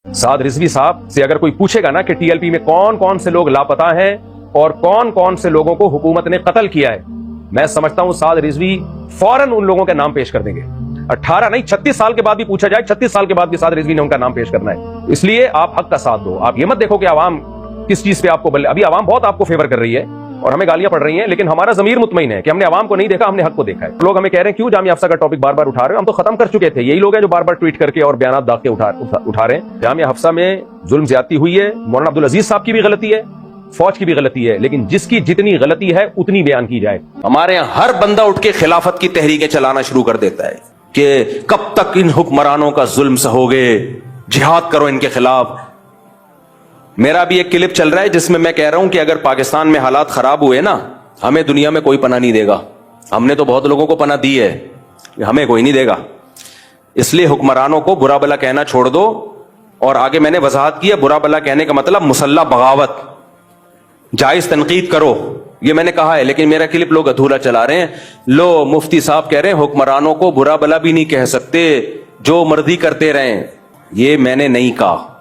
साद रिजवी साहब से अगर कोई पूछेगा ना कि टीएलपी में कौन कौन से लोग लापता हैं और कौन कौन से लोगों को हुकूमत ने कत्ल किया है, मैं समझता हूं साद रिजवी फौरन उन लोगों के नाम पेश कर देंगे। 18 नहीं 36 साल के बाद भी पूछा जाए, 36 साल के बाद भी साद रिजवी ने उनका नाम पेश करना है। इसलिए आप हक का साथ दो। आप ये मत देखो कि आवाम किस चीज पे आपको अभी आवाम बहुत आपको फेवर कर रही है और हमें गालियां पड़ रही हैं, लेकिन हमारा ज़मीर मुतमईन है कि हमने आवाम को नहीं देखा, हमने हक को देखा है। लोग हमें कह रहे हैं क्यों जामिया हफ्सा का टॉपिक बार बार उठा रहे हो, हम तो खत्म कर चुके थे। यही लोग हैं जो बार बार ट्वीट करके और बयान दाग के उठा रहे हैं। जामिया हफ्सा में जुल्म ज्यादती हुई है, मौलाना अब्दुल अजीज साहब की भी गलती है, फौज की भी गलती है, लेकिन जिसकी जितनी गलती है उतनी बयान की जाए। हमारे यहाँ हर बंदा उठ के खिलाफत की तहरीकें चलाना शुरू कर देता है कि कब तक इन हुक्मरानों का जुल्म सहोगे, जिहाद करो इनके खिलाफ। मेरा भी एक क्लिप चल रहा है जिसमें मैं कह रहा हूं कि अगर पाकिस्तान में हालात खराब हुए ना, हमें दुनिया में कोई पनाह नहीं देगा। हमने तो बहुत लोगों को पनाह दी है, हमें कोई नहीं देगा। इसलिए हुक्मरानों को बुरा भला कहना छोड़ दो। और आगे मैंने वजाहत की है, बुरा भला कहने का मतलब मुसल्लह बगावत, जायज तनकीद करो, ये मैंने कहा है, लेकिन मेरा क्लिप लोग अधूरा चला रहे हैं। लो मुफ्ती साहब कह रहे हैं हुक्मरानों को बुरा भला भी नहीं कह सकते, जो मर्जी करते रहें। ये मैंने नहीं कहा।